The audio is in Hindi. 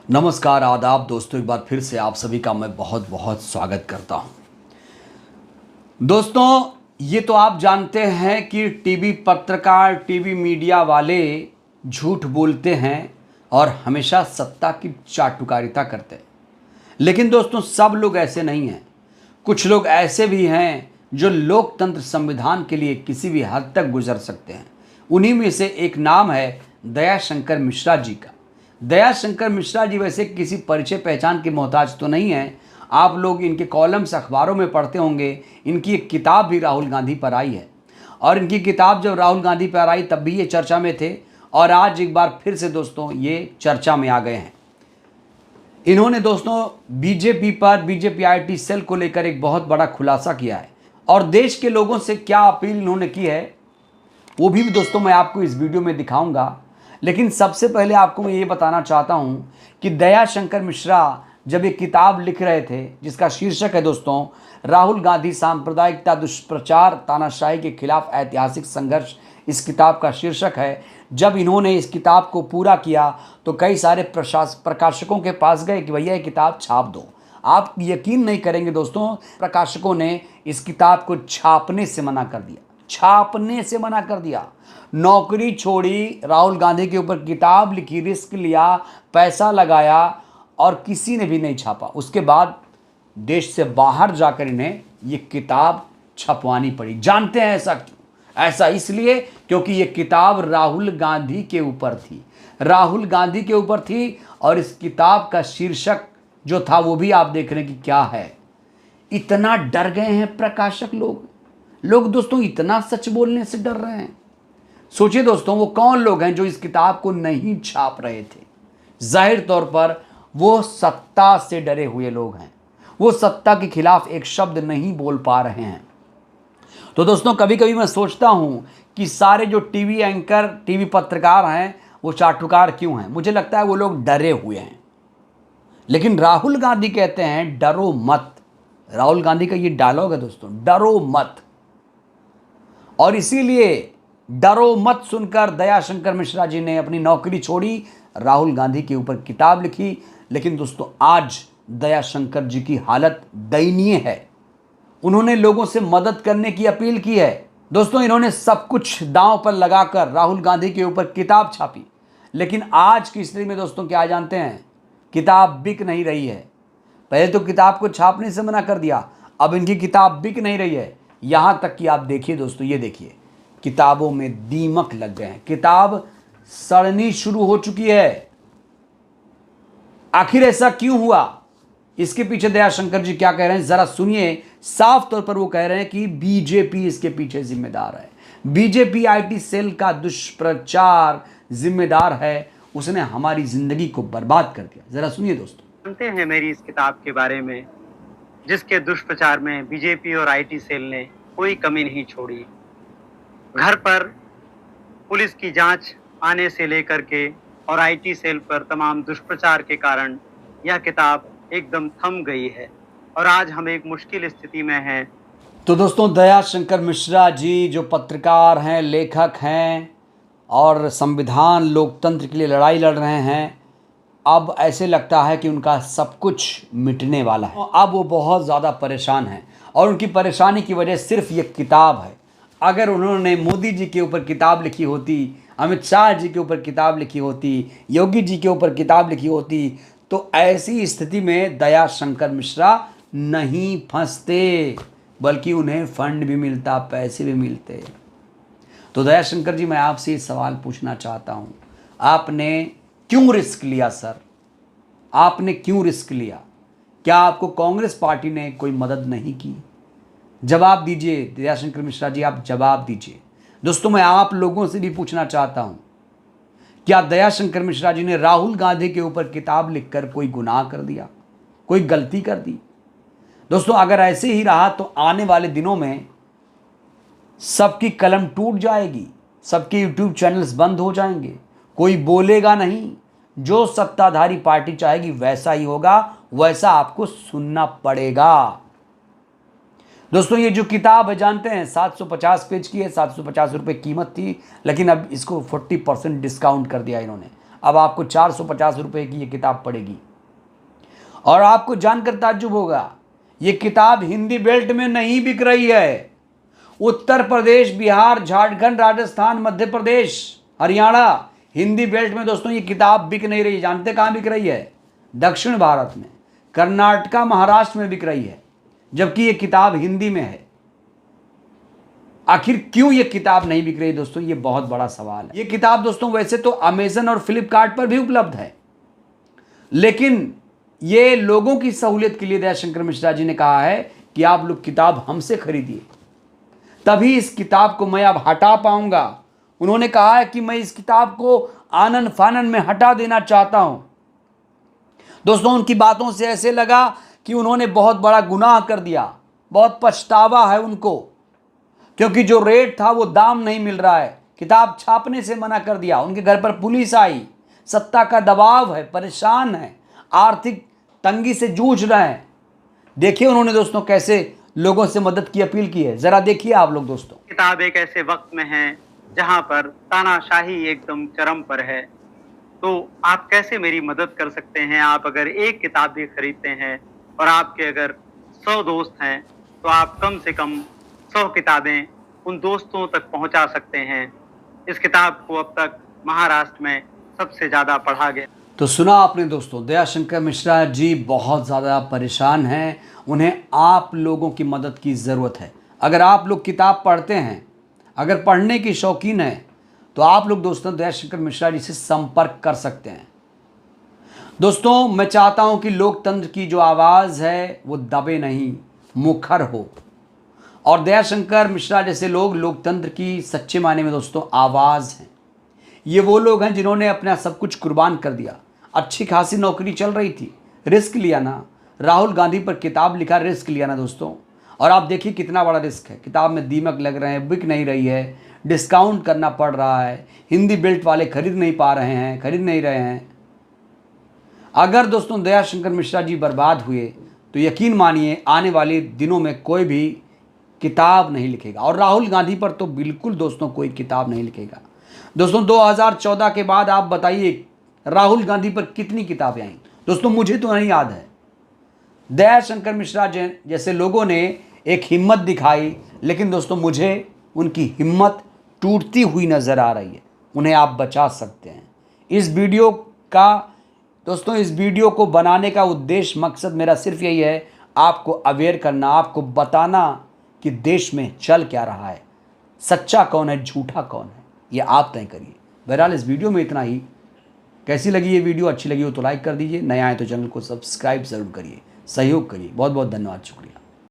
नमस्कार आदाब दोस्तों, एक बार फिर से आप सभी का मैं बहुत बहुत स्वागत करता हूं। दोस्तों, ये तो आप जानते हैं कि टीवी पत्रकार, टीवी मीडिया वाले झूठ बोलते हैं और हमेशा सत्ता की चाटुकारिता करते हैं। लेकिन दोस्तों, सब लोग ऐसे नहीं हैं। कुछ लोग ऐसे भी हैं जो लोकतंत्र संविधान के लिए किसी भी हद तक गुजर सकते हैं। उन्हीं में से एक नाम है दयाशंकर मिश्रा जी का। दयाशंकर मिश्रा जी वैसे किसी परिचय पहचान के मोहताज तो नहीं है। आप लोग इनके कॉलम्स अखबारों में पढ़ते होंगे। इनकी एक किताब भी राहुल गांधी पर आई है और इनकी किताब जब राहुल गांधी पर आई तब भी ये चर्चा में थे और आज एक बार फिर से दोस्तों ये चर्चा में आ गए हैं। इन्होंने दोस्तों बीजेपी आईटी सेल को लेकर एक बहुत बड़ा खुलासा किया है और देश के लोगों से क्या अपील इन्होंने की है वो भी दोस्तों मैं आपको इस वीडियो में दिखाऊंगा। लेकिन सबसे पहले आपको मैं ये बताना चाहता हूं कि दयाशंकर मिश्रा जब एक किताब लिख रहे थे जिसका शीर्षक है दोस्तों राहुल गांधी सांप्रदायिकता, दुष्प्रचार, तानाशाही के खिलाफ ऐतिहासिक संघर्ष, इस किताब का शीर्षक है। जब इन्होंने इस किताब को पूरा किया तो कई सारे प्रकाशकों के पास गए कि भैया ये किताब छाप दो। आप यकीन नहीं करेंगे दोस्तों, प्रकाशकों ने इस किताब को छापने से मना कर दिया। छापने से मना कर दिया। नौकरी छोड़ी, राहुल गांधी के ऊपर किताब लिखी, रिस्क लिया, पैसा लगाया और किसी ने भी नहीं छापा। उसके बाद देश से बाहर जाकर इन्हें ये किताब छपवानी पड़ी। जानते हैं ऐसा क्यों? ऐसा इसलिए क्योंकि ये किताब राहुल गांधी के ऊपर थी। राहुल गांधी के ऊपर थी और इस किताब का शीर्षक जो था वो भी आप देख रहे हैं कि क्या है। इतना डर गए हैं प्रकाशक लोग दोस्तों, इतना सच बोलने से डर रहे हैं। सोचिए दोस्तों, वो कौन लोग हैं जो इस किताब को नहीं छाप रहे थे? जाहिर तौर पर वो सत्ता से डरे हुए लोग हैं। वो सत्ता के खिलाफ एक शब्द नहीं बोल पा रहे हैं। तो दोस्तों, कभी कभी मैं सोचता हूं कि सारे जो टीवी एंकर, टीवी पत्रकार हैं वो चाटुकार क्यों हैं? मुझे लगता है वो लोग डरे हुए हैं। लेकिन राहुल गांधी कहते हैं डरो मत। राहुल गांधी का ये डायलॉग है दोस्तों, डरो मत। और इसीलिए डरो मत सुनकर दयाशंकर मिश्रा जी ने अपनी नौकरी छोड़ी, राहुल गांधी के ऊपर किताब लिखी। लेकिन दोस्तों, आज दयाशंकर जी की हालत दयनीय है। उन्होंने लोगों से मदद करने की अपील की है। दोस्तों, इन्होंने सब कुछ दांव पर लगाकर राहुल गांधी के ऊपर किताब छापी। लेकिन आज की स्थिति में दोस्तों क्या जानते हैं? किताब बिक नहीं रही है। पहले तो किताब को छापने से मना कर दिया, अब इनकी किताब बिक नहीं रही है। यहां तक कि आप देखिए दोस्तों, ये देखिए, किताबों में दीमक लग गए हैं। किताब सड़नी शुरू हो चुकी है। आखिर ऐसा क्यों हुआ? इसके पीछे दयाशंकर जी क्या कह रहे हैं जरा सुनिए। साफ तौर पर वो कह रहे हैं कि बीजेपी इसके पीछे जिम्मेदार है। बीजेपी आईटी सेल का दुष्प्रचार जिम्मेदार है। उसने हमारी जिंदगी को बर्बाद कर दिया। जरा सुनिए दोस्तों। जानते हैं मेरी इस किताब के बारे में, जिसके दुष्प्रचार में बीजेपी और आईटी सेल ने कोई कमी नहीं छोड़ी। घर पर पुलिस की जांच आने से लेकर के और आईटी सेल पर तमाम दुष्प्रचार के कारण यह किताब एकदम थम गई है और आज हम एक मुश्किल स्थिति में हैं। तो दोस्तों, दयाशंकर मिश्रा जी जो पत्रकार हैं, लेखक हैं और संविधान, लोकतंत्र के लिए लड़ाई लड़ रहे हैं, अब ऐसे लगता है कि उनका सब कुछ मिटने वाला है। अब वो बहुत ज़्यादा परेशान हैं और उनकी परेशानी की वजह सिर्फ ये किताब है। अगर उन्होंने मोदी जी के ऊपर किताब लिखी होती, अमित शाह जी के ऊपर किताब लिखी होती, योगी जी के ऊपर किताब लिखी होती, तो ऐसी स्थिति में दयाशंकर मिश्रा नहीं फंसते, बल्कि उन्हें फंड भी मिलता, पैसे भी मिलते। तो दयाशंकर जी, मैं आपसे ये सवाल पूछना चाहता हूँ, आपने क्यों रिस्क लिया सर? आपने क्यों रिस्क लिया? क्या आपको कांग्रेस पार्टी ने कोई मदद नहीं की? जवाब दीजिए दयाशंकर मिश्रा जी, आप जवाब दीजिए। दोस्तों, मैं आप लोगों से भी पूछना चाहता हूं, क्या दयाशंकर मिश्रा जी ने राहुल गांधी के ऊपर किताब लिखकर कोई गुनाह कर दिया, कोई गलती कर दी? दोस्तों, अगर ऐसे ही रहा तो आने वाले दिनों में सबकी कलम टूट जाएगी, सबके यूट्यूब चैनल्स बंद हो जाएंगे, कोई बोलेगा नहीं। जो सत्ताधारी पार्टी चाहेगी वैसा ही होगा, वैसा आपको सुनना पड़ेगा। दोस्तों, ये जो किताब है जानते हैं 750 पेज की है, 750 रुपये कीमत थी, लेकिन अब इसको 40% डिस्काउंट कर दिया इन्होंने। अब आपको 450 रुपये की ये किताब पड़ेगी। और आपको जानकर ताज्जुब होगा, ये किताब हिंदी बेल्ट में नहीं बिक रही है। उत्तर प्रदेश, बिहार, झारखंड, राजस्थान, मध्य प्रदेश, हरियाणा, हिंदी बेल्ट में दोस्तों ये किताब बिक नहीं रही। जानते कहाँ बिक रही है? दक्षिण भारत में, कर्नाटका, महाराष्ट्र में बिक रही है, जबकि ये किताब हिंदी में है। आखिर क्यों ये किताब नहीं बिक रही दोस्तों? ये बहुत बड़ा सवाल है। ये किताब दोस्तों वैसे तो अमेजन और फ्लिपकार्ट पर भी उपलब्ध है, लेकिन ये लोगों की सहूलियत के लिए दयाशंकर मिश्रा जी ने कहा है कि आप लोग किताब हमसे खरीदिए, तभी इस किताब को मैं अब हटा पाऊंगा। उन्होंने कहा है कि मैं इस किताब को आनन फानन में हटा देना चाहता हूं। दोस्तों उनकी बातों से ऐसे लगा कि उन्होंने बहुत बड़ा गुनाह कर दिया, बहुत पछतावा है उनको, क्योंकि जो रेट था वो दाम नहीं मिल रहा है। किताब छापने से मना कर दिया, उनके घर पर पुलिस आई, सत्ता का दबाव है, परेशान है, आर्थिक तंगी से जूझ रहे हैं। देखिए उन्होंने दोस्तों कैसे लोगों से मदद की अपील की है, जरा देखिए आप लोग दोस्तों। किताब एक ऐसे वक्त में है जहां पर तानाशाही एकदम चरम पर है, तो आप कैसे मेरी मदद कर सकते हैं? आप अगर एक किताब भी खरीदते हैं और आपके अगर 100 दोस्त हैं तो आप कम से कम 100 किताबें उन दोस्तों तक पहुंचा सकते हैं। इस किताब को अब तक महाराष्ट्र में सबसे ज़्यादा पढ़ा गया। तो सुना आपने दोस्तों, दयाशंकर मिश्रा जी बहुत ज़्यादा परेशान हैं, उन्हें आप लोगों की मदद की ज़रूरत है। अगर आप लोग किताब पढ़ते हैं, अगर पढ़ने की शौकीन है, तो आप लोग दोस्तों दयाशंकर मिश्रा जी से संपर्क कर सकते हैं। दोस्तों मैं चाहता हूं कि लोकतंत्र की जो आवाज़ है वो दबे नहीं, मुखर हो। और दयाशंकर मिश्रा जैसे लोग लोकतंत्र की सच्चे मायने में दोस्तों आवाज़ हैं। ये वो लोग हैं जिन्होंने अपना सब कुछ कुर्बान कर दिया। अच्छी खासी नौकरी चल रही थी, रिस्क लिया ना, राहुल गांधी पर किताब लिखा, रिस्क लिया ना दोस्तों। और आप देखिए कितना बड़ा रिस्क है, किताब में दीमक लग रहे हैं, बिक नहीं रही है, डिस्काउंट करना पड़ रहा है, हिंदी बेल्ट वाले खरीद नहीं पा रहे हैं, खरीद नहीं रहे हैं। अगर दोस्तों दयाशंकर मिश्रा जी बर्बाद हुए तो यकीन मानिए आने वाले दिनों में कोई भी किताब नहीं लिखेगा, और राहुल गांधी पर तो बिल्कुल दोस्तों कोई किताब नहीं लिखेगा। दोस्तों 2014 के बाद आप बताइए राहुल गांधी पर कितनी किताबें आई? दोस्तों मुझे तो नहीं याद है। दयाशंकर मिश्रा जैसे लोगों ने एक हिम्मत दिखाई, लेकिन दोस्तों मुझे उनकी हिम्मत टूटती हुई नज़र आ रही है। उन्हें आप बचा सकते हैं। इस वीडियो को बनाने का उद्देश्य, मकसद मेरा सिर्फ यही है, आपको अवेयर करना, आपको बताना कि देश में चल क्या रहा है, सच्चा कौन है, झूठा कौन है, ये आप तय करिए। बहरहाल इस वीडियो में इतना ही। कैसी लगी ये वीडियो? अच्छी लगी हो तो लाइक कर दीजिए, नया है तो चैनल को सब्सक्राइब ज़रूर करिए, सहयोग करिए। बहुत बहुत धन्यवाद, शुक्रिया।